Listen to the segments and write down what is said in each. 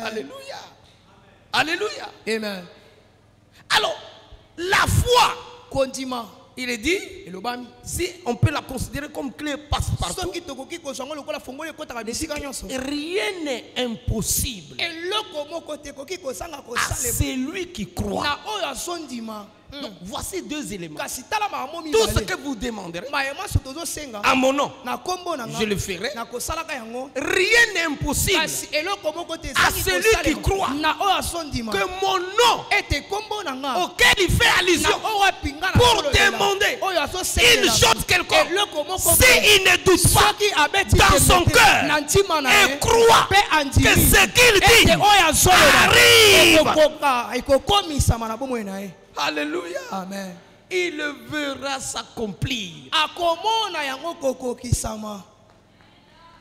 Alléluia. Alléluia. Amen. Alors, la foi, Condiment. il est dit, si on peut la considérer comme clé passe-partout, rien n'est impossible à celui qui croit. Donc, voici deux éléments. Tout ce que vous demanderez à mon nom, je le ferai. Rien n'est impossible à celui qui croit que mon nom auquel il fait allusion pour demander une chose quelconque, s'il ne doute pas dans son cœur et croit que ce qu'il dit arrive, alléluia, amen, il le verra s'accomplir.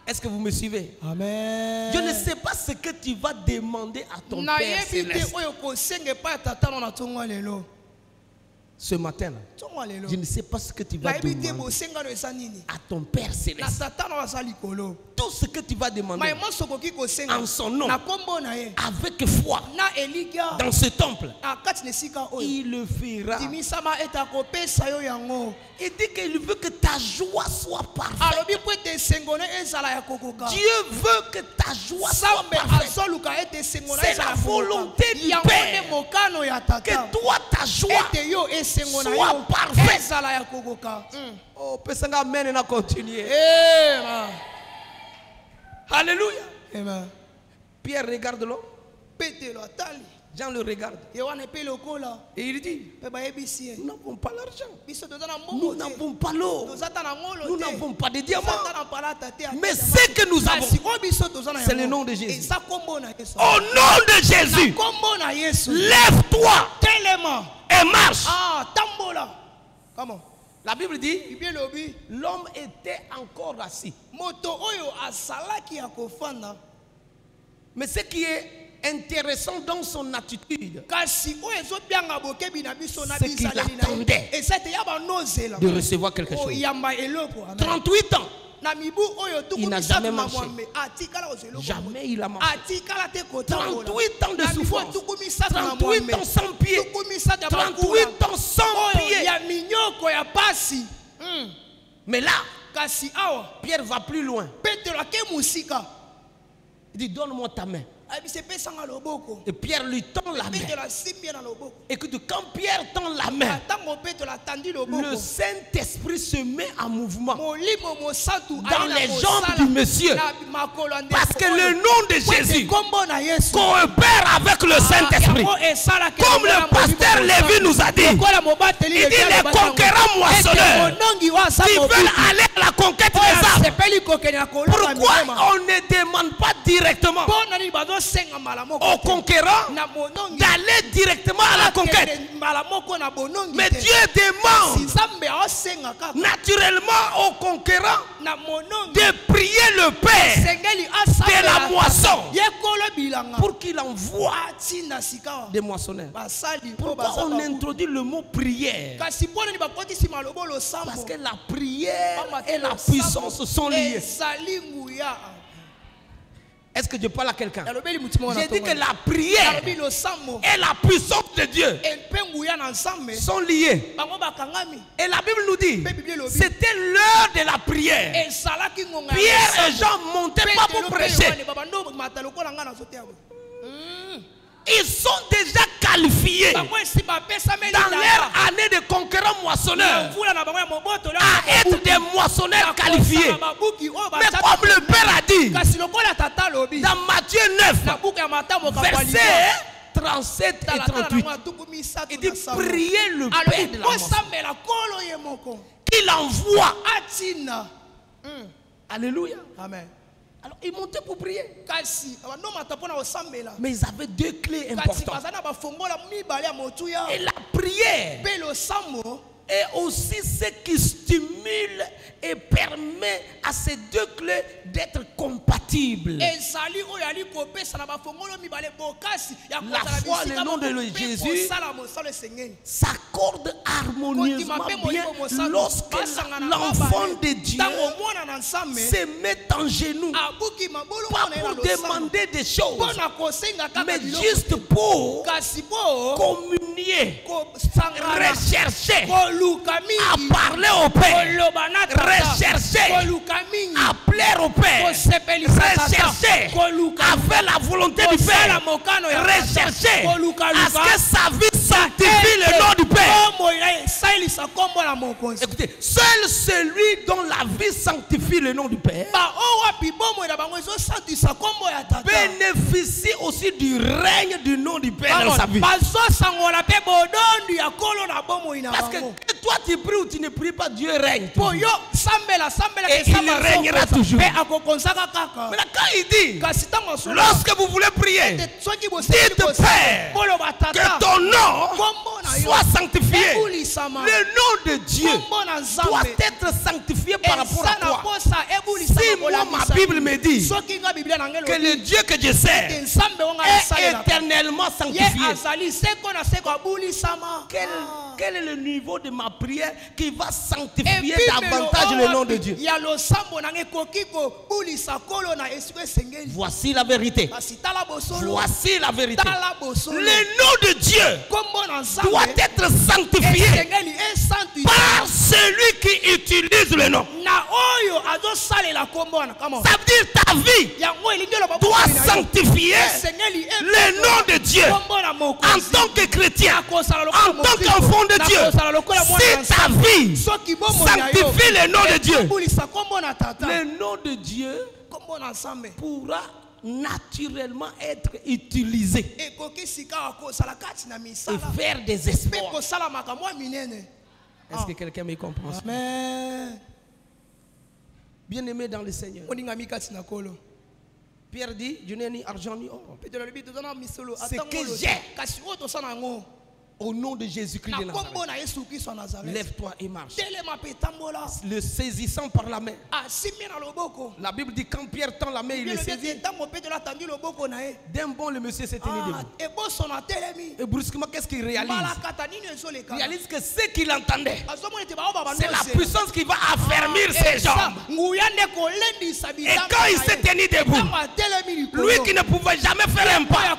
Est-ce que vous me suivez? Amen. Je ne sais pas ce que tu vas demander à ton Père Céleste ce matin. Je ne sais pas ce que tu vas demander à ton Père Céleste. Tout ce que tu vas demander en son nom, avec foi, dans ce temple, il le fera. Il dit qu'il veut que ta joie soit parfaite. Dieu veut que ta joie soit parfaite. C'est la volonté du Père que toi, ta joie soit parfaite. Oh, Pesanga amen et continuer. Alléluia. Amen. Pierre regarde l'homme. Jean le regarde. Et il dit, nous n'avons pas l'argent. Nous n'avons pas l'eau. Nous n'avons pas de diamants. Mais ce que nous avons, c'est le nom de Jésus. Au nom de Jésus, lève-toi et marche. La Bible dit, l'homme était encore assis. Mais ce qui est intéressant dans son attitude, c'est qu'il attendait de recevoir quelque chose. 38 ans, il n'a jamais marché. Jamais il a marché. 38 ans de souffrance. 38 ans sans pied. 38 ans sans pied. Mais là, Pierre va plus loin. Il dit, donne-moi ta main. Et Pierre lui tend la main. Écoute, quand Pierre tend la main, le Saint-Esprit se met en mouvement dans les jambes du monsieur. Parce que le nom de Jésus coopère avec le Saint-Esprit. Comme le pasteur Lévi nous a dit, il dit les conquérants moissonneurs qui veulent aller à la conquête des âmes. Pourquoi on ne demande pas directement au conquérant d'aller directement à la conquête? Mais Dieu demande naturellement au conquérant de prier le Père de la moisson pour qu'il envoie des moissonneurs. Pourquoi on introduit le mot prière? Parce que la prière et la puissance sont liées. Est-ce que je parle à quelqu'un? J'ai dit que la prière et la puissance de Dieu sont liées. Et la Bible nous dit, c'était l'heure de la prière. Pierre et Jean ne montaient pas pour prêcher. Ils sont déjà qualifiés dans leur année de conquérants moissonneurs à être des moissonneurs qualifiés. Mais comme le Père a dit dans Matthieu 9, versets 37 et 38, il dit priez le Père de la moisson qu'il envoie. Alléluia. Amen. Alors ils montaient pour prier. Mais ils avaient deux clés importantes. Et la prière est aussi ce qui stimule et permet à ces deux clés d'être compatibles. La foi, le nom de Jésus s'accorde harmonieusement bien lorsque l'enfant de Dieu se met en genoux, pas pour demander des choses, mais juste pour communier, rechercher, à parler au Père, rechercher, à plaire au Père, rechercher, à faire la volonté du Père, rechercher à ce que sa vie sanctifie le nom du Père. Écoutez, seul celui dont la vie sanctifie le nom du Père bénéficie aussi du règne du nom du Père dans sa vie. Parce que toi tu pries ou tu ne pries pas, Dieu règne toujours. Et il régnera toujours. Maintenant quand il dit, lorsque vous voulez prier, dites Père, que ton nom soit sanctifié. Le nom de Dieu doit être sanctifié par rapport à toi. Si moi ma Bible me dit que le Dieu que je sers est éternellement sanctifié, quel est le niveau de ma prière qui va sanctifier davantage le nom de Dieu? Voici la vérité. Voici la vérité. Le nom de Dieu doit être sanctifié par celui qui utilise le nom. Ça veut dire ta vie doit sanctifier le nom de Dieu en tant que chrétien, en tant qu'enfant de Dieu. Si ta vie sanctifie le nom de Dieu, le nom de Dieu pourra naturellement être utilisé et faire des espoirs. Est-ce que quelqu'un me comprend? Amen. Bien-aimé dans le Seigneur, Pierre dit, je n'ai ni argent ni or. Ce que j'ai, au nom de Jésus-Christ de Nazareth, lève-toi et marche. Le saisissant par la main. La Bible dit quand Pierre tend la main, il le saisit. D'un bond, le monsieur s'est tenu debout. Et brusquement, qu'est-ce qu'il réalise? Il réalise que ce qu'il entendait, c'est la puissance qui va affermir ses jambes. Et quand il s'est tenu debout, lui qui ne pouvait jamais faire un pas,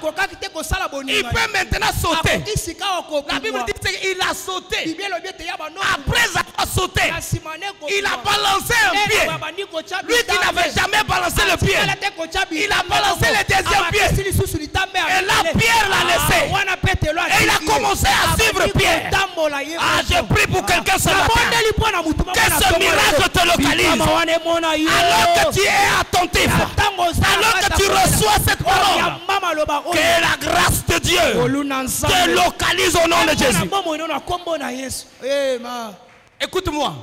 il peut maintenant sauter. La Bible dit qu'il a sauté. Après avoir sauté, il a balancé un pied. Lui qui n'avait jamais balancé le pied, il a balancé le deuxième pied. Et là, Pierre l'a laissé. Et il a commencé à suivre Pierre. Ah, je prie pour quelqu'un ce matin, que ce miracle te localise. Alors que tu es attentif, alors que tu reçois cette parole, que la grâce de Dieu te localise au nom de Jésus. Écoute-moi.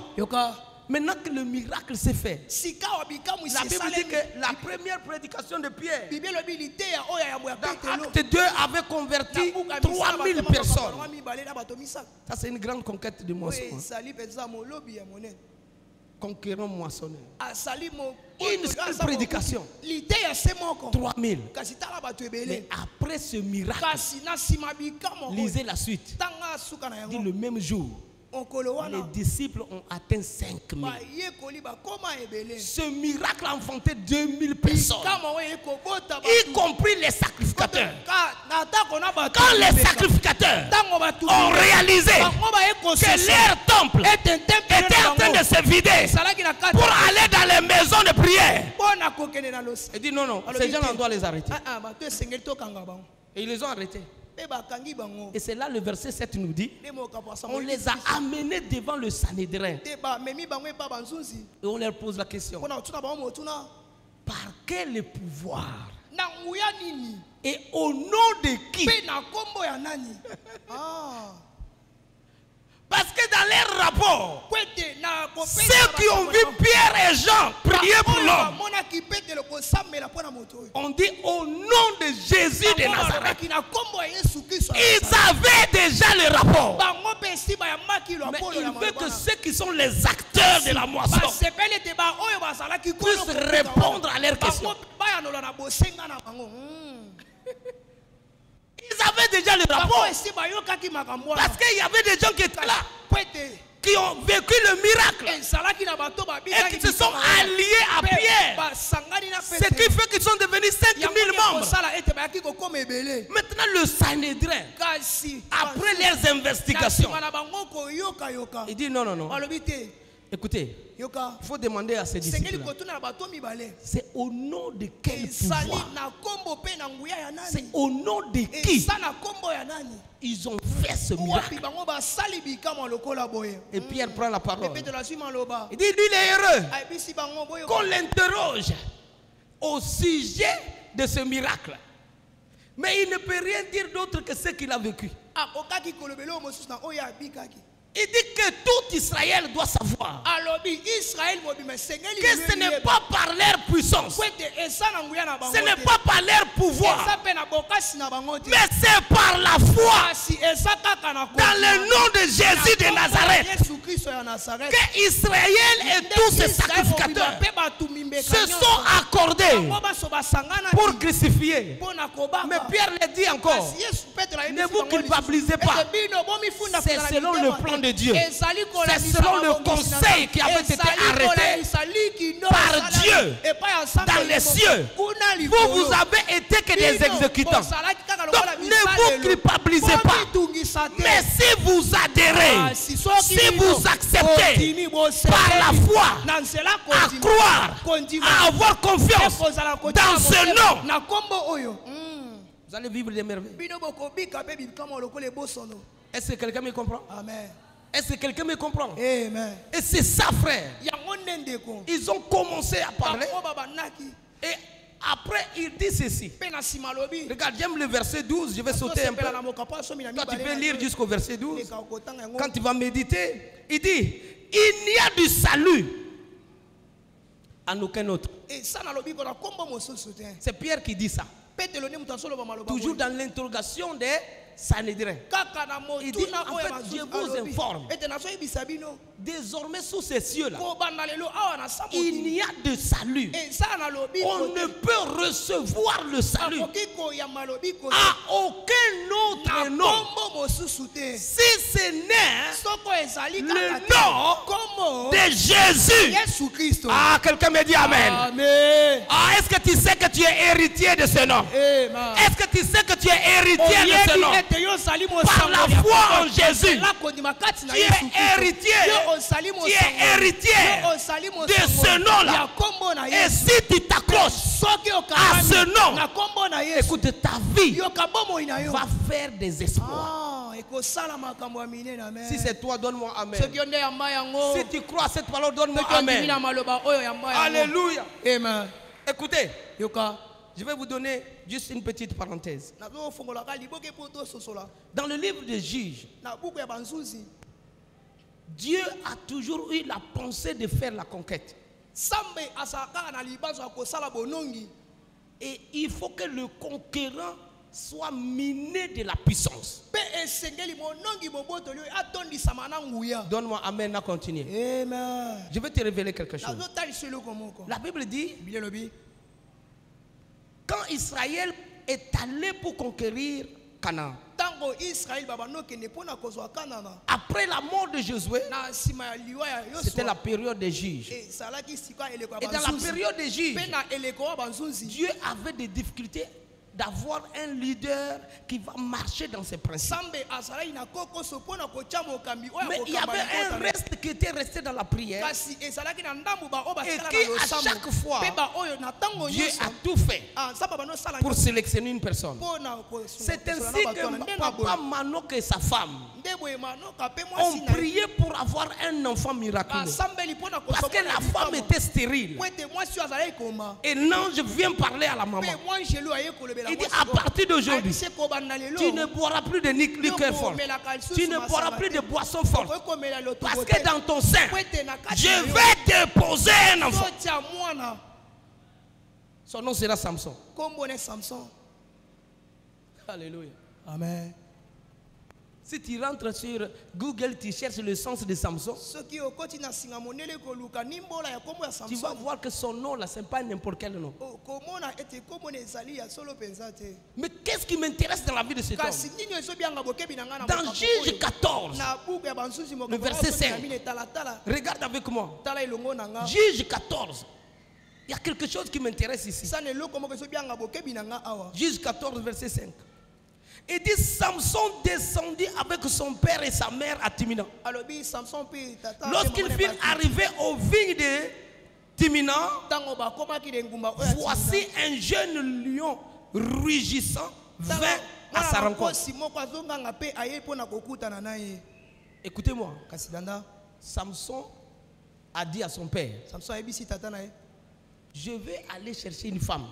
Maintenant que le miracle s'est fait, la Bible dit que la première prédication de Pierre, dans Acte 2, avait converti 3000 personnes. Ça, c'est une grande conquête de moisson. Conquérant moissonneur. Une seule prédication, 3000. Mais après ce miracle, lisez la suite. Dit le même jour, les disciples ont atteint 5000. Ce miracle a enfanté 2000 personnes, y compris les sacrificateurs. Quand les sacrificateurs ont réalisé que leur temple était en train de se vider pour aller dans les maisons de prière, il dit non, non, ces gens on doit les arrêter. Et ils les ont arrêtés. Et c'est là le verset 7 nous dit, on les a amenés devant le Sanhédrin. Et on leur pose la question, par quel pouvoir et au nom de qui? Parce que dans leur rapport, ceux qui ont vu Pierre et Jean prier pour l'homme, on dit au nom de Jésus de Nazareth. Ils avaient déjà le rapport. Mais il veut que ceux qui sont les acteurs de la moisson puissent répondre à leurs questions. Ils avaient déjà le rapport. Parce qu'il y avait des gens qui étaient là, qui ont vécu le miracle et qui se sont alliés à Pierre. Ce qui fait qu'ils sont devenus 5000 membres. Maintenant le Sanhédrin, après leurs investigations, il dit non, non, non. Écoutez, il faut demander à ces disciples, c'est au nom de quel pouvoir, c'est au nom de qui ils ont fait ce miracle. Et Pierre prend la parole. Il dit, lui il est heureux qu'on l'interroge au sujet de ce miracle. Mais il ne peut rien dire d'autre que ce qu'il a vécu. Il dit que tout Israël doit savoir que ce n'est pas par leur puissance, ce n'est pas par leur pouvoir, mais c'est par la foi dans le nom de Jésus de Nazareth que Israël et tous ses sacrificateurs se sont accordés pour crucifier. Mais Pierre le dit encore, ne vous culpabilisez pas, c'est selon le plan de Dieu. C'est selon le conseil qui avait été arrêté par Dieu dans les cieux. Vous avez été que des exécutants. Donc ne vous culpabilisez pas. Mais si vous adhérez, si vous acceptez par la foi à croire, à avoir confiance dans ce nom, vous allez vivre des merveilles. Est-ce que quelqu'un me comprend? Amen. Est-ce que quelqu'un me comprend? Amen. Et c'est ça, frère. Ils ont commencé à parler. Et après, il dit ceci. Regarde, j'aime le verset 12. Je vais sauter un peu. Quand tu peux lire jusqu'au verset 12, quand tu vas méditer, il dit, il n'y a du salut en aucun autre. C'est Pierre qui dit ça. Toujours dans l'interrogation des Sanhédrin. Il dit, en fait, je vous informe, désormais sous ces cieux-là, il n'y a de salut. On ne peut recevoir le salut à aucun autre nom, si ce n'est le nom de Jésus. Ah, quelqu'un me dit Amen. Ah, est-ce que tu sais que tu es héritier de ce nom? Est-ce que tu sais que tu es héritier de ce nom? Par la foi en Jésus, tu es héritier de ce nom-là. Et si tu t'accroches à ce nom, écoute, ta vie va faire des espoirs. Si c'est toi, donne-moi Amen. Si tu crois à cette parole, donne-moi Amen. Alléluia. Amen. Écoutez, je vais vous donner juste une petite parenthèse. Dans le livre des Juges, Dieu a toujours eu la pensée de faire la conquête. Et il faut que le conquérant soit miné de la puissance. Donne-moi Amen à continuer. Je vais te révéler quelque chose. La Bible dit, quand Israël est allé pour conquérir Canaan, après la mort de Josué, c'était la période des juges. Et dans la période des juges, Dieu avait des difficultés d'avoir un leader qui va marcher dans ses principes. Mais il y avait un reste qui était resté dans la prière et qui à chaque fois Dieu a tout fait pour sélectionner une personne. C'est ainsi que papa Manoc et sa femme ont prié pour avoir un enfant miraculeux, parce que la femme était stérile. Et l'ange vient parler à la maman Il dit à partir d'aujourd'hui, tu ne boiras plus de liqueur forte. Tu ne boiras plus de boissons fortes. Parce que dans ton sein, je vais te poser un enfant. Son nom sera Samson. Alléluia. Amen. Si tu rentres sur Google, tu cherches le sens de Samson, tu vas voir que son nom là, ce n'est pas n'importe quel nom. Mais qu'est-ce qui m'intéresse dans la vie de cet homme? Dans Juge 14, le verset 5, regarde avec moi. Juge 14. Il y a quelque chose qui m'intéresse ici. Juge 14, verset 5. Il dit Samson descendit avec son père et sa mère à Timina. Lorsqu'il fut arrivé aux vignes de Timina, voici un jeune lion rugissant vint à sa rencontre. Écoutez-moi. Samson a dit à son père, je vais aller chercher une femme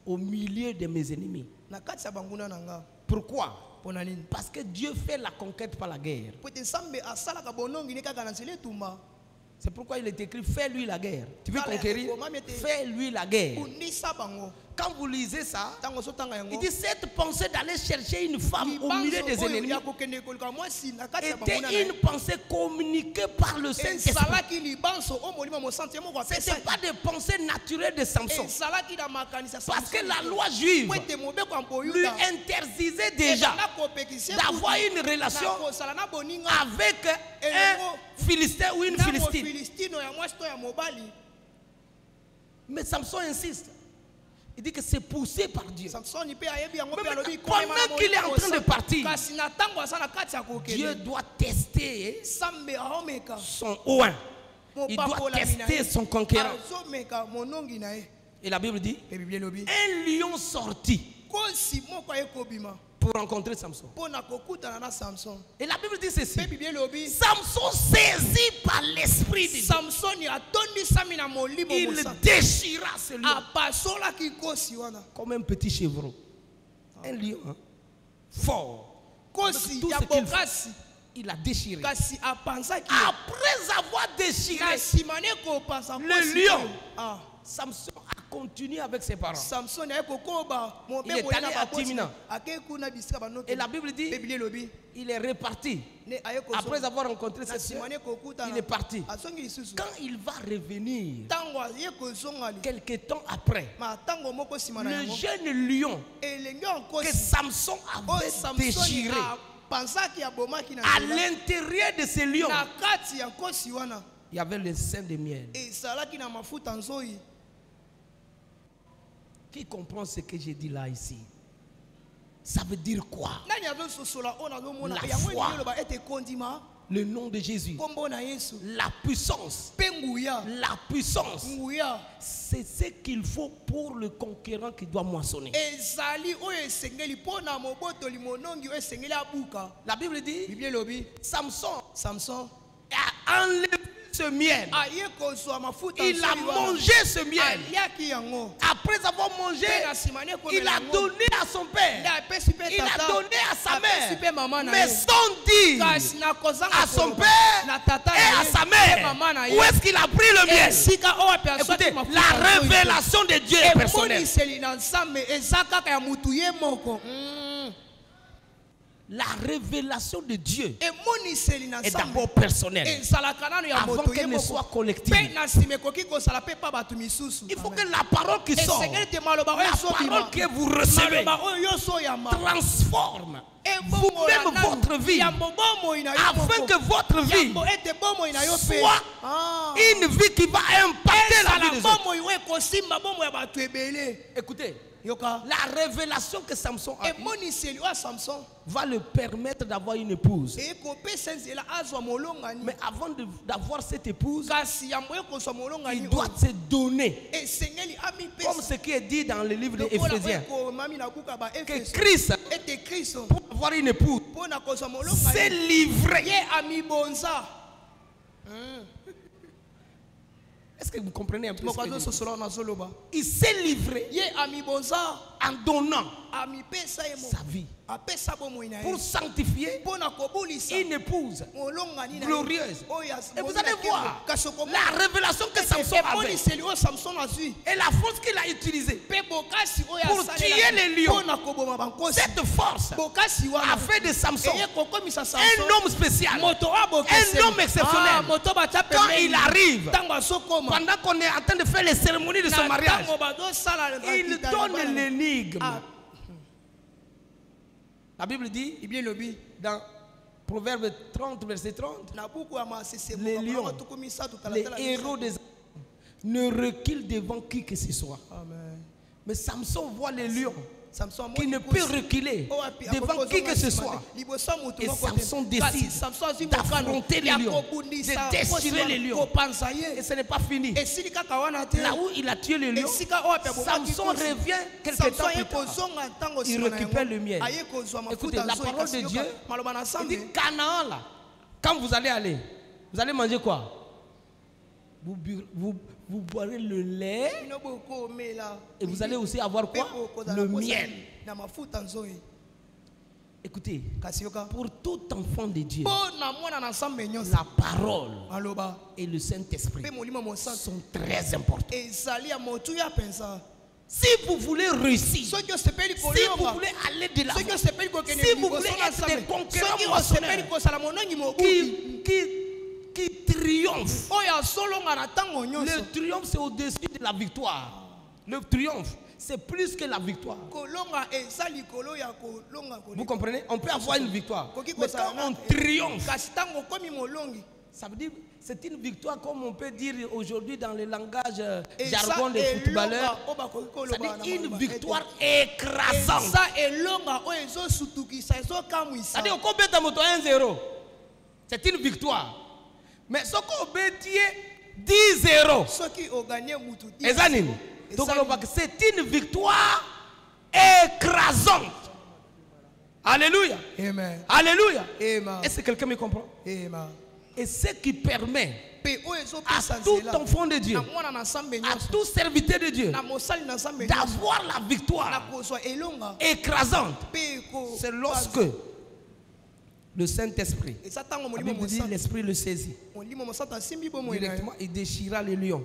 au milieu de mes ennemis. Pourquoi? Parce que Dieu fait la conquête par la guerre. C'est pourquoi il est écrit, fais-lui la guerre. Tu veux conquérir? Fais-lui la guerre. Quand vous lisez ça, il dit cette pensée d'aller chercher une femme au milieu des ennemis était une pensée communiquée par le Saint-Esprit. Ce n'était pas des pensées naturelles de Samson. Parce que la loi juive lui interdisait déjà d'avoir une relation avec un Philistin ou une Philistine. Mais Samson insiste. Il dit que c'est poussé par Dieu. Pendant qu'il est en train de partir, Dieu doit tester son oin. Il doit tester son conquérant. Et la Bible dit, un lion sortit pour rencontrer Samson. Et la Bible dit ceci. Samson saisi par l'esprit de Dieu, il déchira ce lion comme un petit chevreau. Un lion fort. Tout ce qu'il fait, il a déchiré. Après avoir déchiré le lion, Samson a continué avec ses parents. Il est allé à Timina. Et la Bible dit, il est reparti. Après avoir rencontré cette soeur, il est parti. Quand il va revenir, quelques temps après, le jeune lion que Samson avait déchiré, à l'intérieur de ce lion, il y avait le sein de miel. Qui comprend ce que j'ai dit là ici? Ça veut dire quoi? La foi, le nom de Jésus, la puissance, c'est ce qu'il faut pour le conquérant qui doit moissonner. La Bible dit, Samson a enlevé ce miel. Il a mangé ce miel. Après avoir mangé, il a donné à son père. Il a donné à sa mère. Mais sans dire à son père et à sa mère où est-ce qu'il a pris le miel. Écoutez, la révélation de Dieu est personnelle. La révélation de Dieu est d'abord personnelle avant qu'elle ne soit collective. Il faut que la parole qui sort, la parole que vous recevez, transforme vous-même votre vie, afin que votre vie soit une vie qui va impacter la vie des autres. Écoutez, la révélation que Samson a eue va le permettre d'avoir une épouse. Mais avant d'avoir cette épouse, il doit se donner. Comme ce qui est dit dans le livre d'Éphésiens, que Christ, pour avoir une épouse, s'est livré. Est-ce que vous comprenez un peu ce que je dis? Il s'est livré en donnant sa vie pour sanctifier une épouse glorieuse. Et vous allez voir la révélation que Samson avait et la force qu'il a utilisée pour tuer les lions. Cette force a fait de Samson un homme spécial, un homme exceptionnel. Quand il arrive, pendant qu'on est en train de faire les cérémonies de son mariage, il donne l'énigme. La Bible dit dans Proverbe 30, verset 30, les lions, les héros des ne reculent devant qui que ce soit. Amen. Mais Samson voit les lions qui ne peut reculer devant qui que ce soit. Et Samson décide d'affronter les lions, de déchirer les lions. Et ce n'est pas fini. Là où il a tué les lions, Samson revient quelques temps plus tard. Il récupère le miel. Écoutez, la parole de Dieu, il dit Canaan là, quand vous allez manger quoi? Vous boirez le lait et vous allez aussi avoir quoi? Le miel. Écoutez, pour tout enfant de Dieu, la parole et le Saint-Esprit sont très importants. Si vous voulez réussir, si vous voulez aller de l'avant, si vous voulez être des conquérants moissonneurs qui triomphe. Le triomphe, c'est au-dessus de la victoire. Le triomphe, c'est plus que la victoire. Vous comprenez? On peut avoir une victoire, mais quand on triomphe, ça veut dire c'est une victoire comme on peut dire aujourd'hui dans le langage jargon des footballeurs. C'est une victoire écrasante. C'est-à-dire qu'on peut être 1-0. C'est une victoire. Mais ce qu'on peut dire 10-0, c'est une victoire écrasante. Alléluia. Amen. Alléluia. Est-ce que quelqu'un me comprend? Amen. Et ce qui permet à tout enfant de Dieu, à tout serviteur de Dieu, d'avoir la victoire écrasante, c'est lorsque le Saint-Esprit, la Bible dit, l'Esprit le saisit. Directement, il déchira les lions.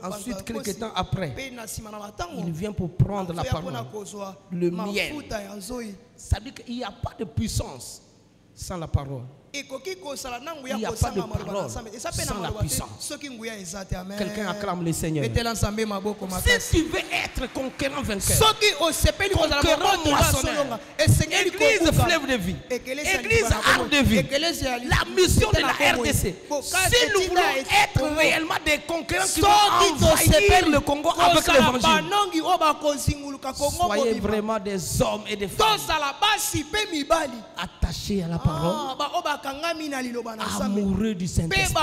Ensuite, quelques temps après, il vient pour prendre la parole, le miel. Ça veut dire qu'il n'y a pas de puissance sans la parole. Il n'y a pas de parole sans la puissance. Quelqu'un acclame le Seigneur. Si tu veux être conquérant vainqueur, conquérant moissonneur, Église fleuve de vie, Église arbre de vie, la mission de la RDC, si nous voulons être réellement des conquérants qui vont envahir le Congo avec l'évangile, soyez vraiment des hommes et des femmes attachés à la parole, amoureux du Saint-Esprit.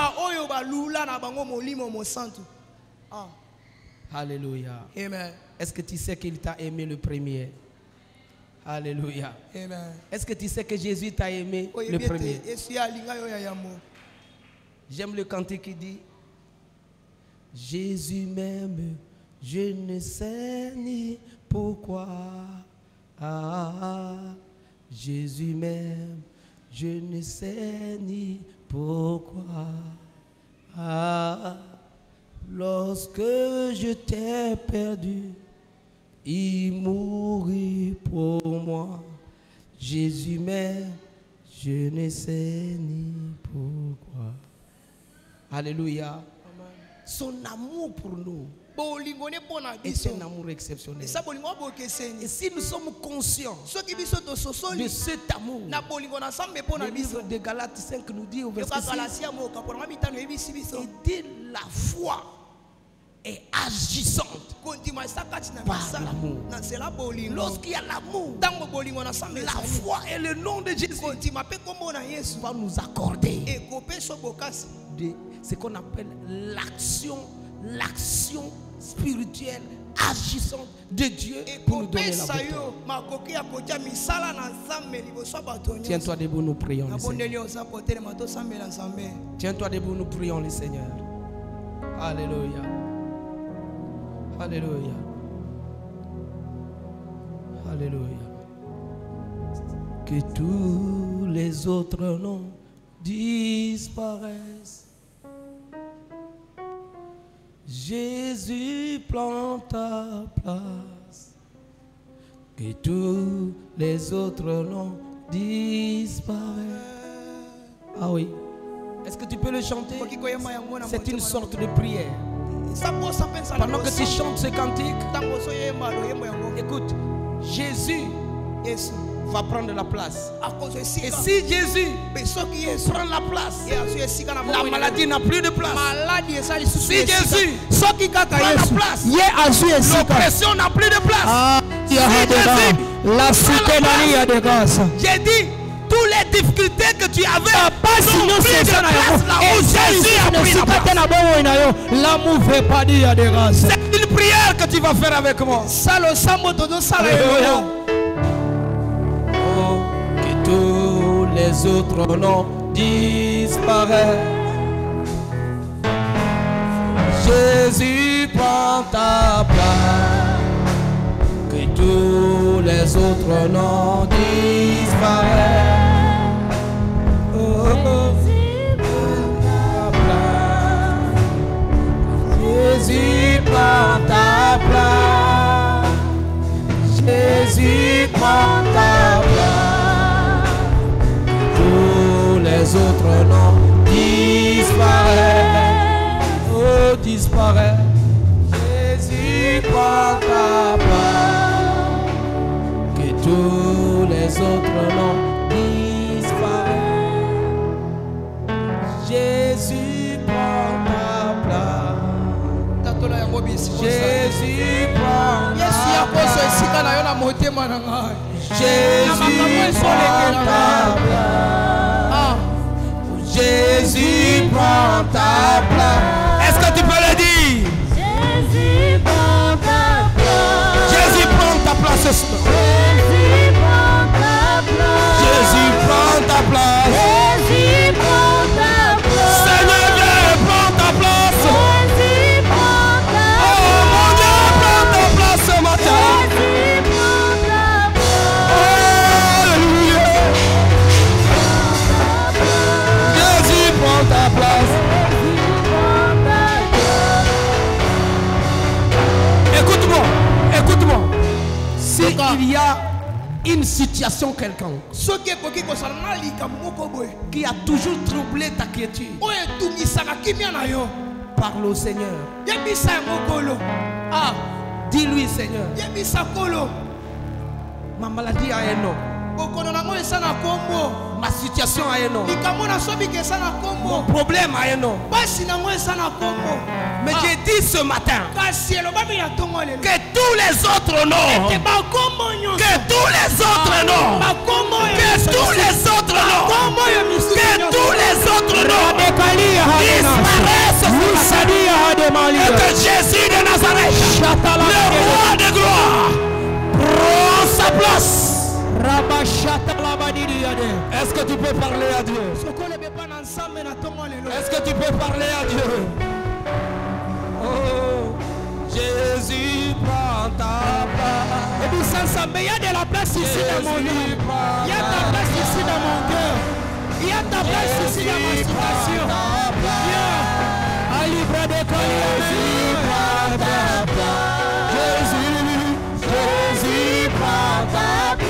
Alléluia. Amen. Est-ce que tu sais qu'il t'a aimé le premier? Alléluia. Amen. Est-ce que tu sais que Jésus t'a aimé le premier? J'aime le cantique qui dit Jésus m'aime, je ne sais ni pourquoi. Jésus m'aime, je ne sais ni pourquoi. Lorsque je t'ai perdu, il mourut pour moi. Jésus m'aime, je ne sais ni pourquoi. Alléluia. Amen. Son amour pour nous est un amour exceptionnel. Et si nous sommes conscients de cet amour, le livre de Galates 5 nous dit au verset 6, il dit la foi est agissante par l'amour. Lorsqu'il y a l'amour, la foi et le nom de Jésus va nous accorder ce qu'on appelle l'action spirituelle agissante de Dieu pour nous donner la victoire. Tiens-toi debout, nous prions le Seigneur. Tiens-toi debout, nous prions le Seigneur. Alléluia. Alléluia. Alléluia. Que tous les autres noms disparaissent. Jésus prend ta place. Que tous les autres noms disparaissent. Ah oui. Est-ce que tu peux le chanter? C'est une sorte de prière. Pendant que tu chantes ce cantique, écoute, Jésus va prendre la place. Et si Jésus prend la place, la maladie n'a plus de place. Si Jésus prend la place, l'oppression n'a plus de place. Si Jésus j'ai dit, toutes les difficultés que tu avais n'ont plus de place là où Jésus a pris la place. C'est une prière que tu vas faire avec moi. Alléluia. Oh, que tous les autres noms disparaissent. Jésus prend ta place. Que tous les autres noms disparaissent. Jésus prend ta place. Jésus prend ta place. Tous les autres noms disparaissent. Oh, disparaissent. Jésus prend ta place. Que tous les autres noms disparaissent. Jésus prend ta place. Jésus prend ta place. Jésus prend ta place. Jésus prend ta place. Est-ce que tu peux le dire? Jésus prend ta place. Jésus prend ta place. Jésus prend ta place. Jésus prend ta place. Jésus prend ta place. Seigneur, viens, prends ta place. Écoute-moi. S'il y a une situation quelconque qui a toujours troublé ta quiétude, parle au Seigneur. Ah, dis-lui, Seigneur, ma maladie a un nom. Ma situation a un nom. Mon problème a un nom. Mais j'ai dit ce matin que tous les autres noms, que tous les autres noms, que tous les autres noms, que tous les autres noms disparaissent et que Jésus de Nazareth, le roi de gloire, prend sa place. Est-ce que tu peux parler à Dieu? Est-ce que tu peux parler à Dieu? Oh, Jésus prend ta place. Il y a de la place ici dans mon cœur. Il y a ta place ici dans mon cœur. Il y a ta place ici dans ma situation. Viens, à livre de Jésus prend ta place. Jésus prend ta place.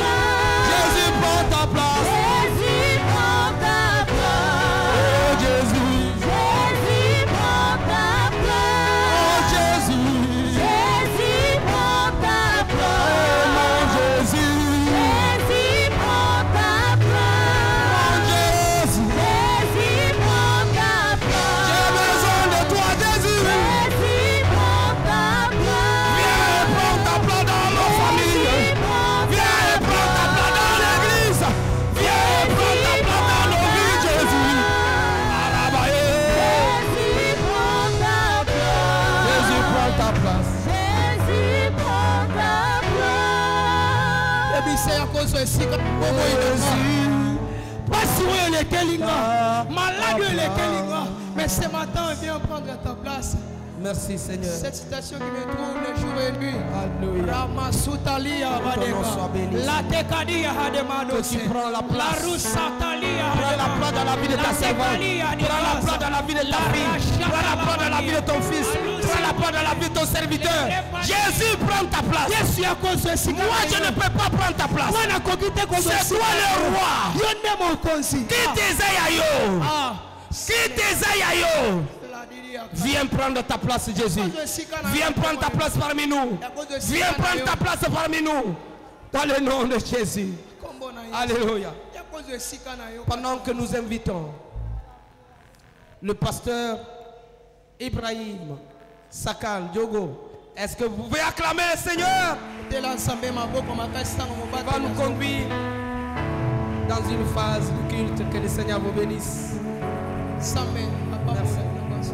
Mais ce matin, viens prendre ta place. Merci Seigneur. Cette citation qui me trouve le jour et nuit. Alléluia. Que tu prends la place. Prends la place dans la vie de ta servante. Prends la place dans la vie de ta fille. Prends la place dans la vie de ton fils. Prends la place dans la vie de ton serviteur. Jésus, prends ta place. Moi, je ne peux pas prendre ta place. C'est toi le roi. Qui t'es viens prendre ta place, Jésus. Viens prendre ta place parmi nous. Viens prendre ta place parmi nous. Dans le nom de Jésus. Alléluia. Pendant que nous invitons le pasteur Ibrahim Sakal Diogo, est-ce que vous pouvez acclamer le Seigneur? Il va nous conduire dans une phase de culte. Que le Seigneur vous bénisse. Merci.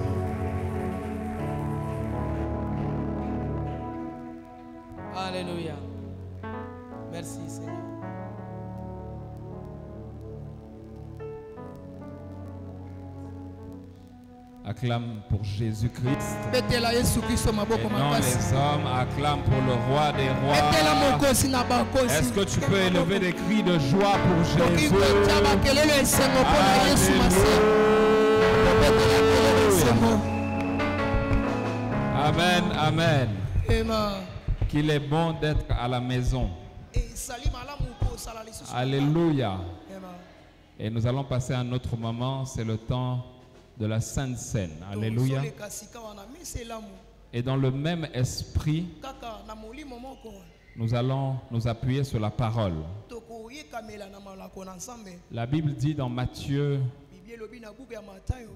Alléluia. Merci Seigneur. Acclame pour Jésus-Christ. Et non les hommes, acclame pour le roi des rois. Est-ce que tu peux élever des cris de joie pour Jésus? Amen, amen. Qu'il est bon d'être à la maison. Alléluia. Et nous allons passer à un autre moment, c'est le temps de la Sainte Seine. Alléluia. Et dans le même esprit, nous allons nous appuyer sur la parole. La Bible dit dans Matthieu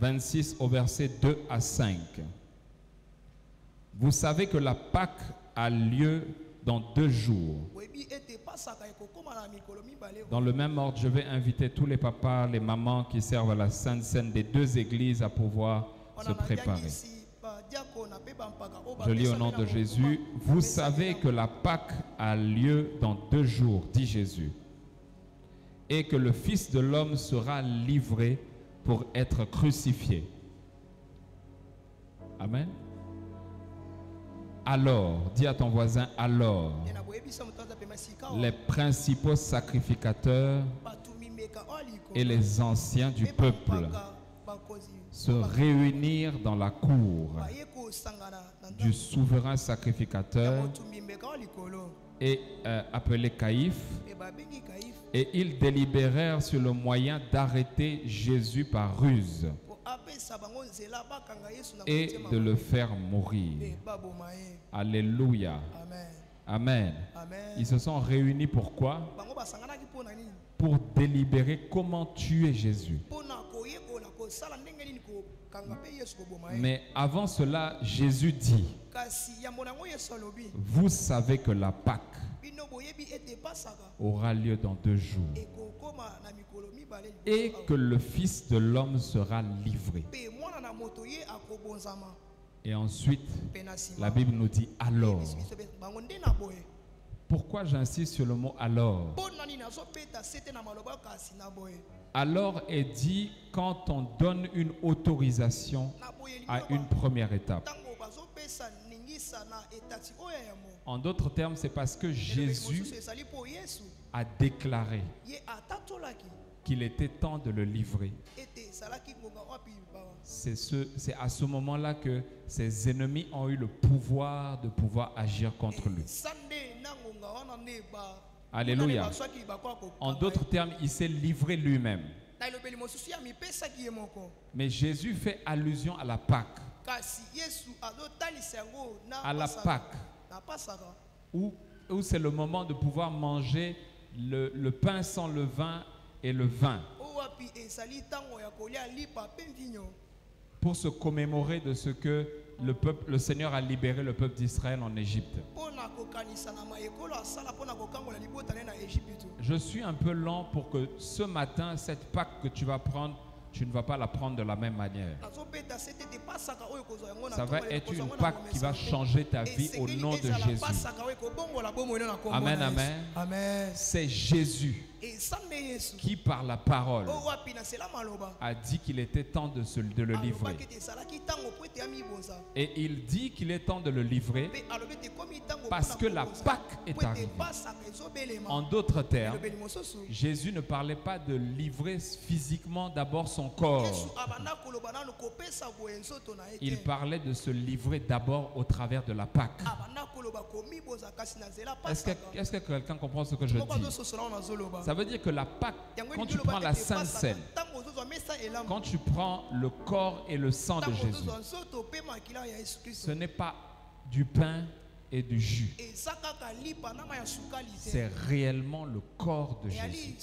26 au verset 2 à 5. Vous savez que la Pâque a lieu dans 2 jours. Dans le même ordre, je vais inviter tous les papas, les mamans qui servent à la Sainte Seine des 2 églises à pouvoir se préparer. Je lis au nom de Jésus. Vous savez que la Pâque a lieu dans 2 jours, dit Jésus, et que le Fils de l'homme sera livré pour être crucifié. Amen. Alors, dis à ton voisin, alors, les principaux sacrificateurs et les anciens du peuple se réunirent dans la cour du souverain sacrificateur et appelé Caïphe, et ils délibérèrent sur le moyen d'arrêter Jésus par ruse et de le faire mourir. Alléluia. Amen. Ils se sont réunis pourquoi? Pour délibérer comment tuer Jésus. Mais avant cela, Jésus dit, vous savez que la Pâque aura lieu dans 2 jours et que le Fils de l'homme sera livré. Et ensuite, la Bible nous dit alors. Pourquoi j'insiste sur le mot alors? Alors est dit quand on donne une autorisation à une première étape. En d'autres termes, c'est parce que Jésus a déclaré qu'il était temps de le livrer. C'est à ce moment-là que ses ennemis ont eu le pouvoir de pouvoir agir contre lui. Alléluia. En d'autres termes, il s'est livré lui-même. Mais Jésus fait allusion à la Pâque. À la Pâque, où c'est le moment de pouvoir manger le pain sans levain et le vin, pour se commémorer de ce que le Seigneur a libéré le peuple d'Israël en Égypte. Je suis un peu lent pour que ce matin, cette Pâque que tu vas prendre, tu ne vas pas la prendre de la même manière. Ça va être une Pâque qui va changer ta vie au nom de Jésus. Amen, amen. Amen. C'est Jésus qui, par la parole, a dit qu'il était temps de le livrer. Et il dit qu'il est temps de le livrer parce que la Pâque est arrivée. En d'autres termes, Jésus ne parlait pas de livrer physiquement d'abord son corps. Il parlait de se livrer d'abord au travers de la Pâque. Est-ce que quelqu'un comprend ce que je dis? Ça veut dire que la Pâque, quand tu prends la Sainte Seine, quand tu prends le corps et le sang de Jésus, ce n'est pas du pain et du jus. C'est réellement le corps de Jésus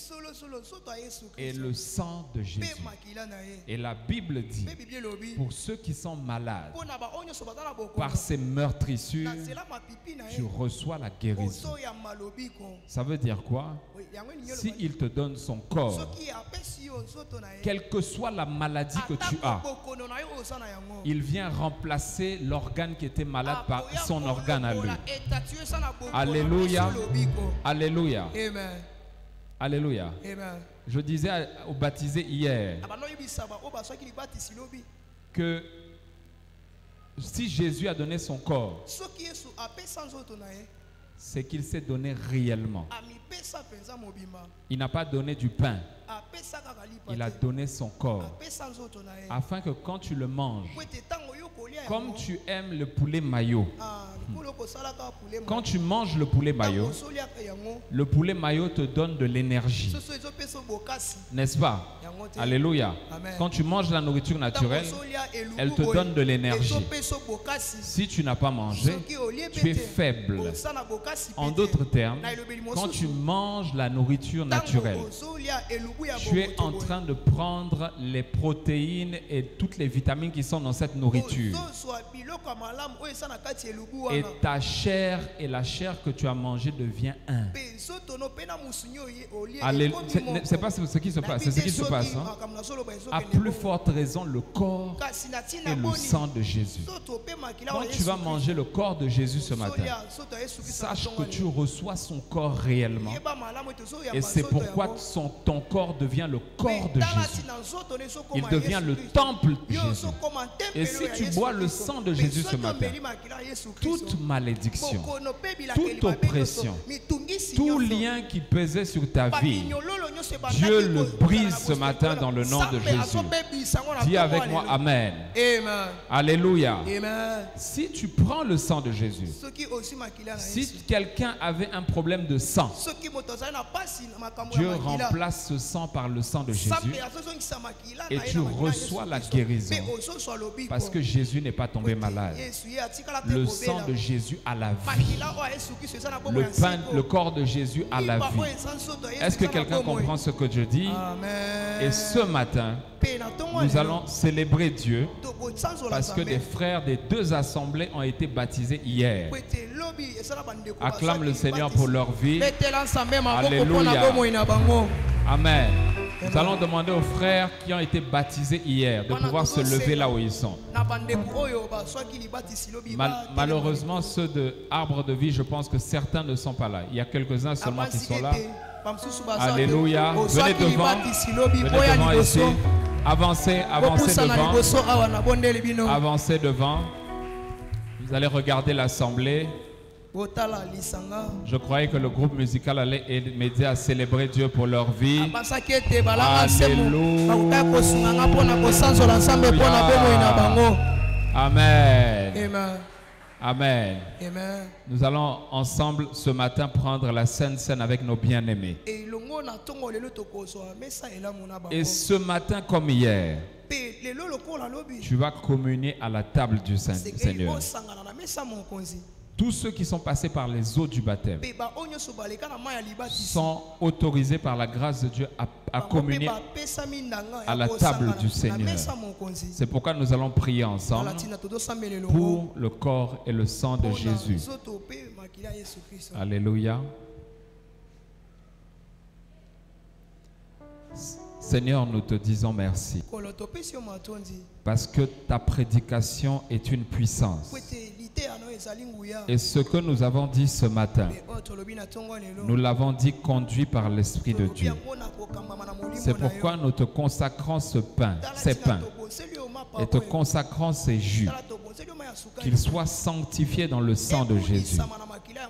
et le sang de Jésus. Et la Bible dit, pour ceux qui sont malades, par ces meurtrissures, tu reçois la guérison. Ça veut dire quoi? S'il te donne son corps, quelle que soit la maladie que tu as, il vient remplacer l'organe qui était malade par son organe à lui. Alléluia. Alléluia. Amen. Alléluia. Amen. Je disais aux baptisés hier que si Jésus a donné son corps, c'est qu'il s'est donné réellement. Il n'a pas donné du pain. Il a donné son corps afin que quand tu le manges, comme tu aimes le poulet mayo, quand tu manges le poulet mayo te donne de l'énergie. N'est-ce pas? Alléluia. Quand tu manges la nourriture naturelle, elle te donne de l'énergie. Si tu n'as pas mangé, tu es faible. En d'autres termes, quand tu manges la nourriture naturelle, tu es en train de prendre les protéines et toutes les vitamines qui sont dans cette nourriture. Et ta chair et la chair que tu as mangée devient un. C'est pas ce qui se passe, c'est ce qui se passe. Hein? À plus forte raison, le corps et le sang de Jésus. Quand tu vas manger le corps de Jésus ce matin, sache que tu reçois son corps réellement. Et c'est pourquoi ton corps devient le corps de Jésus. Il devient le temple de Jésus. Et si tu bois le sang de Jésus ce matin, toute malédiction, toute oppression, tout lien qui pesait sur ta vie, Dieu le brise ce matin dans le nom de Jésus. Dis avec moi Amen. Alléluia. Si tu prends le sang de Jésus, si quelqu'un avait un problème de sang, Dieu remplace ce sang par le sang de Jésus et tu reçois la guérison parce que Jésus n'est pas tombé malade. Le sang de Jésus a la vie. Le corps de Jésus a la vie. Est-ce que quelqu'un comprend ce que je dis? Et ce matin, nous allons célébrer Dieu parce que des frères des deux assemblées ont été baptisés hier. Acclame le Seigneur pour leur vie. Alléluia. Amen. Nous allons demander aux frères qui ont été baptisés hier de pouvoir se lever là où ils sont. Malheureusement, ceux de Arbre de Vie, je pense que certains ne sont pas là. Il y a quelques-uns seulement qui sont là. Alléluia. Venez devant. Venez devant ici. Avancez, avancez devant. Avancez devant. Vous allez regarder l'assemblée. Je croyais que le groupe musical allait m'aider à célébrer Dieu pour leur vie. Alléluia. Amen. Amen. Amen. Nous allons ensemble ce matin prendre la Sainte Seine avec nos bien-aimés. Et ce matin comme hier, tu vas communier à la table du Seigneur. Tous ceux qui sont passés par les eaux du baptême sont autorisés par la grâce de Dieu à communier à la table du Seigneur. C'est pourquoi nous allons prier ensemble pour le corps et le sang de Jésus. Alléluia. Seigneur, nous te disons merci. Parce que ta prédication est une puissance. Et ce que nous avons dit ce matin, nous l'avons dit conduit par l'Esprit de Dieu. C'est pourquoi nous te consacrons ces pains, et te consacrons ces jus, qu'ils soient sanctifiés dans le sang de Jésus,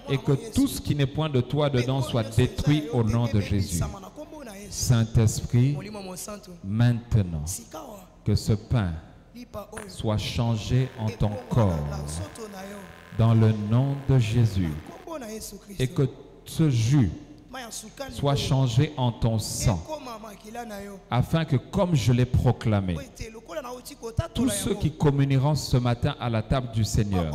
et que tout ce qui n'est point de toi dedans soit détruit au nom de Jésus. Saint-Esprit, maintenant, que ce pain soit changé en ton corps, dans le nom de Jésus, et que ce jus soit changé en ton sang, afin que, comme je l'ai proclamé, tous ceux qui communieront ce matin à la table du Seigneur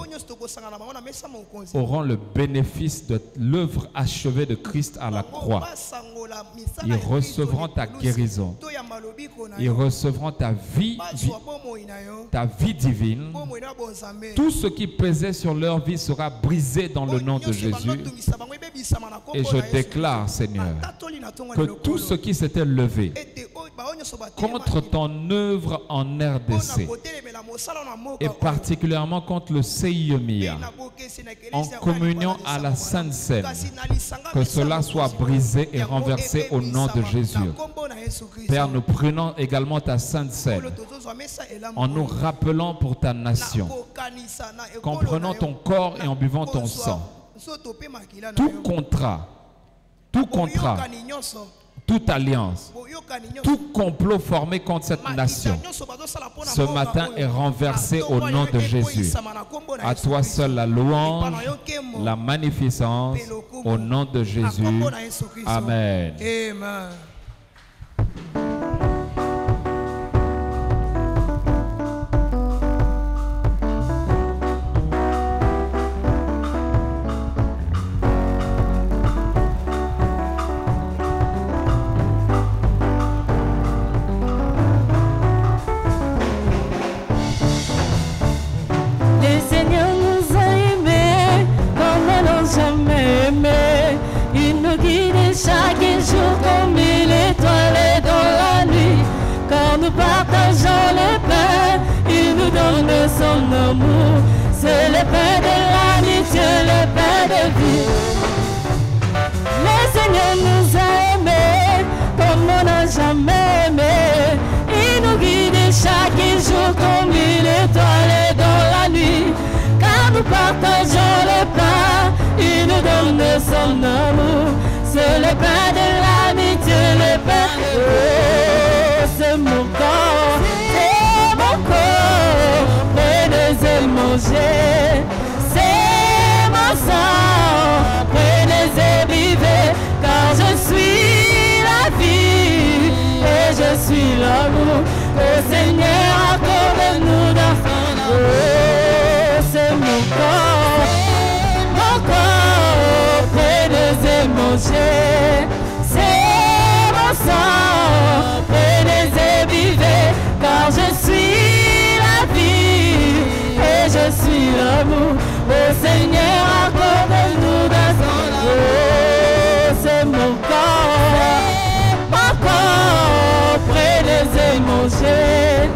auront le bénéfice de l'œuvre achevée de Christ à la croix. Ils recevront ta guérison. Ils recevront ta vie divine. Tout ce qui pesait sur leur vie sera brisé dans le nom de Jésus. Et je déclare, Seigneur, que tout ce qui s'était levé contre ton œuvre en RDC, et particulièrement contre le CIEMIA, en communion à la Sainte Seine, que cela soit brisé et renversé au nom de Jésus. Père, nous prenons également ta Sainte Seine en nous rappelant pour ta nation, qu'en prenant ton corps et en buvant ton sang, tout contrat, toute alliance, tout complot formé contre cette nation, ce matin est renversé au nom de Jésus. À toi seul la louange, la magnificence, au nom de Jésus. Amen. Partageons le pain, il nous donne son amour. C'est le pain de l'amitié, le pain de vie. Le Seigneur nous a aimés comme on n'a jamais aimé. Il nous guide chaque jour comme une étoile dans la nuit. Quand nous partageons le pain, il nous donne son amour. C'est le pain de l'amitié, le pain de vie. C'est mon corps, prenez-le manger. C'est mon sang, prenez-le buvez, car je suis la vie et je suis l'amour. Le Seigneur accorde-nous dans son amour. C'est mon corps, prenez-le manger. C'est mon sang, prenez-le buvez, car je suis la vie et je suis l'amour. Le Seigneur accorde-nous dans son amour. C'est mon corps, prenez-le manger.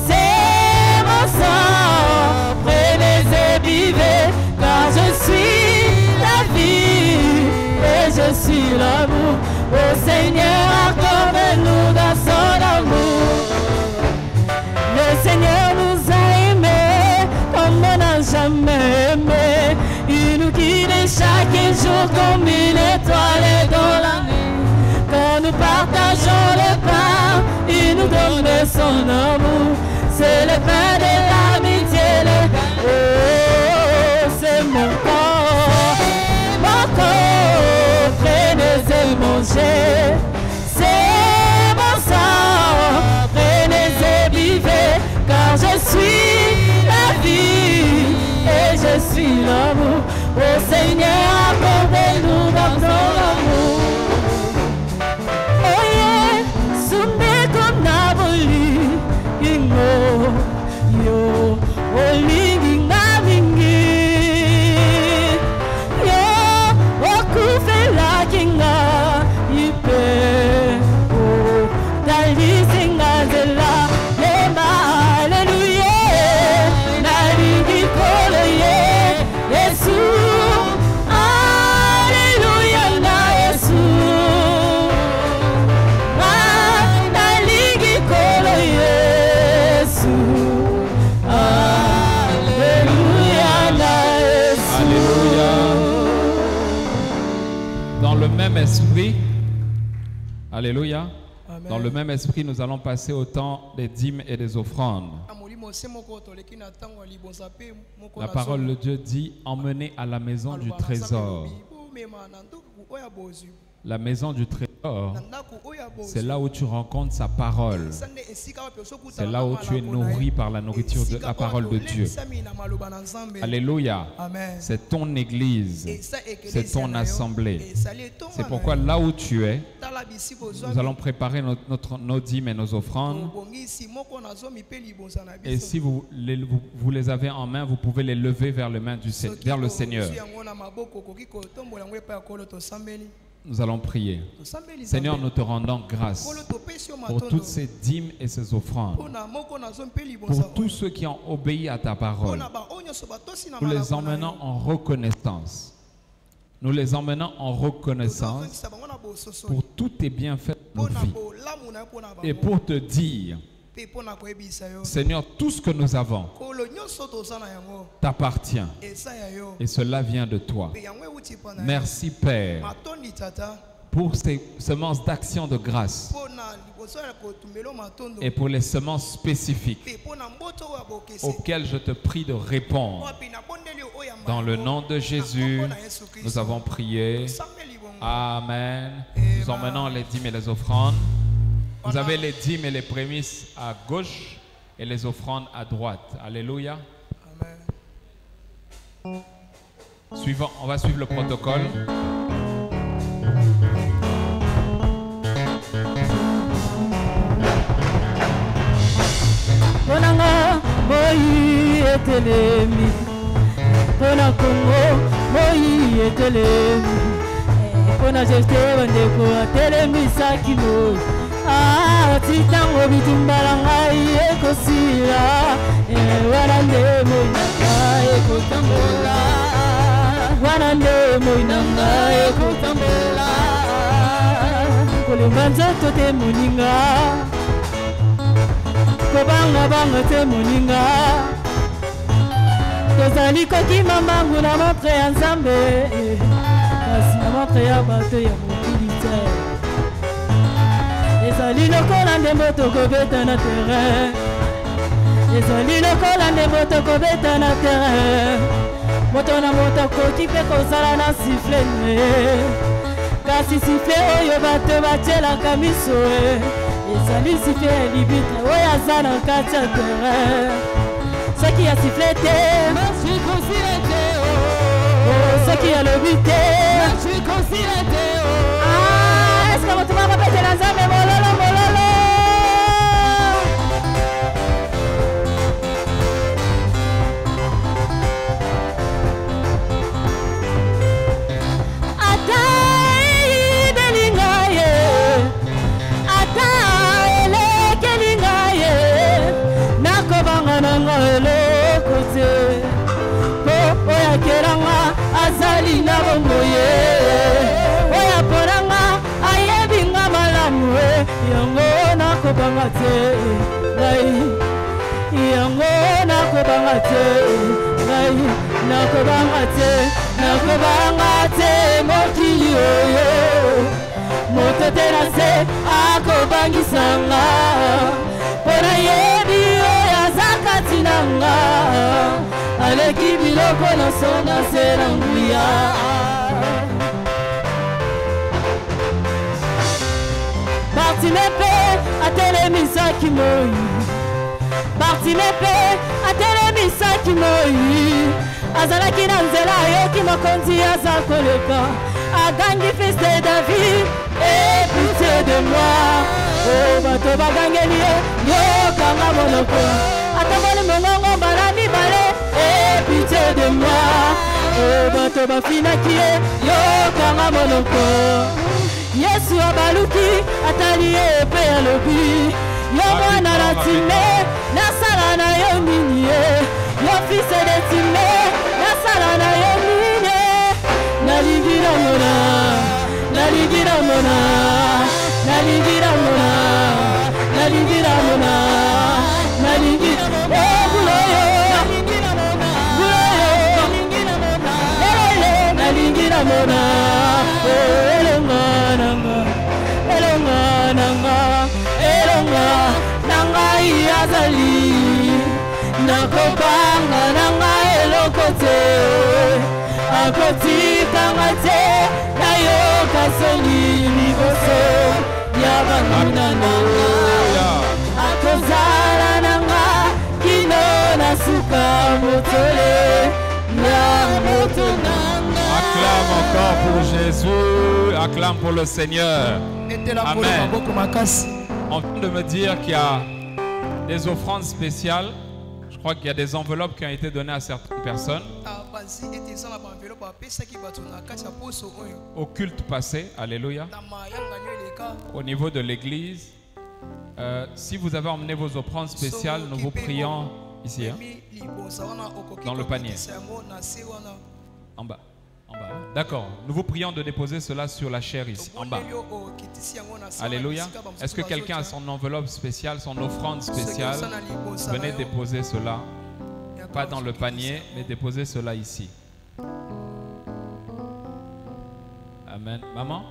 C'est mon sang, prenez-le buvez, car je suis la vie et je suis l'amour. Le Seigneur accorde-nous dans son amour. Le Seigneur nous a aimés comme on n'a jamais aimé. Il nous guide chaque jour comme une étoile dans la nuit. Quand nous partageons le pain, il nous donne son amour. C'est le pain de l'amitié, c'est mon corps, prenez-le manger. C'est mon sang, prenez-le buvez, car je suis la vie et je suis l'amour. Au Seigneur, accordez-nous dans son amour. Oh yeah, soumé comme Naboli, Ingo, yo, Oli, Navingi, yo, Okufe la Kinga, Ipe, oh, Dali. Dans le même esprit, alléluia. Amen. Dans le même esprit, nous allons passer au temps des dîmes et des offrandes. La parole de Dieu dit: emmenez à la maison du trésor. La maison du trésor, c'est là où tu rencontres sa parole. C'est là où tu es nourri par la nourriture de la parole de Dieu. Alléluia. C'est ton église. C'est ton assemblée. C'est pourquoi là où tu es, nous allons préparer nos dîmes et nos offrandes. Et si vous les avez en main, vous pouvez les lever vers le Seigneur. Nous allons prier. Seigneur, nous te rendons grâce pour toutes ces dîmes et ces offrandes, pour tous ceux qui ont obéi à ta parole. Nous les emmenons en reconnaissance. Nous les emmenons en reconnaissance pour tous tes bienfaits de nos vies. Et pour te dire, Seigneur, tout ce que nous avons t'appartient et cela vient de toi. Merci Père pour ces semences d'action de grâce et pour les semences spécifiques auxquelles je te prie de répondre. Dans le nom de Jésus, nous avons prié. Amen. Nous emmenons les dîmes et les offrandes. Vous avez les dîmes et les prémices à gauche et les offrandes à droite. Alléluia. Amen. On va suivre le protocole. Ponanga moi etelemi, pona Congo moi etelemi, pona jeste bandeko atelemi sakimo. Ah, titango bitumbalanga ekosila, warande moinanga ekotambola, warande moinanga ekotambola, kolembanza tote moninga, kobanga banga te moninga, tozali kokima mbangu na montre ya Nzambe, kasi na montre ya bato ya mokili te. Ezali lokola ndembo tokobeta na terrain, ezali lokola ndembo tokobeta na terrain, moto na moto akoki mpe kozala na sifle ne, kasi sifle oyo bato batielaka miso ezali sifle ya libitre oyo aza na kati ya terrain. Soki ya sifle te, soki alobi te, eske moto bakobetela Nzambe mololo mololo. Ata eyibelinga ye, ata elekelinga ye, nakobanga nanga eloko te, po oyo akelanga azali na bongo ye, oyo aponanga ayebinga malamu yango nakobanga te ngai, yango nakobanga te ngai, nakobanga te, nakobanga te mokili oyo, moto te na se akobangisanga, mpona yebi oyo aza kati nanga, aleki biloko na so na se na nguya. Bartimepe atelemisaki moi, Bartimepe atelemisaki moi, azalaki na nzela ayoki mokonzi aza koleka, agangi fils de David, et pitié de moi. Oh bato bagangeli ye, yokanga monoko, atamboli mongongo mbala mibale, et pitié de moi. Oh bato bafinaki ye, yokanga monoko. Yesu abaluki atali ye pe alobi, yo mwana na time nasala na yo nini ye, yo fils de time nasala na yo nini ye, nalingi na mona, nalingi na mona, nalingi na mona, nalingi na mona, nalingi na mona, buloyo, nalingi na mona, buloyo, nalingi na mona, nalingi na mona. akobanga nanga eloko te akotikanga te nayoka soni liboso ya banguna nanga akozala nanga kino na suka motole ya moto nanga. Acclame encore pour Jésus, acclame pour le Seigneur. Amen. On vient de me dire qu'il y a des offrandes spéciales. Je crois qu'il y a des enveloppes qui ont été données à certaines personnes. Au culte passé, alléluia. Au niveau de l'église, si vous avez emmené vos offrandes spéciales, nous vous prions ici, hein, dans le panier. En bas. En bas. D'accord. Nous vous prions de déposer cela sur la chaire ici, en bas. Alléluia. Est-ce que quelqu'un a son enveloppe spéciale, son offrande spéciale? Venez déposer cela. Pas dans le panier, mais déposez cela ici. Amen. Maman?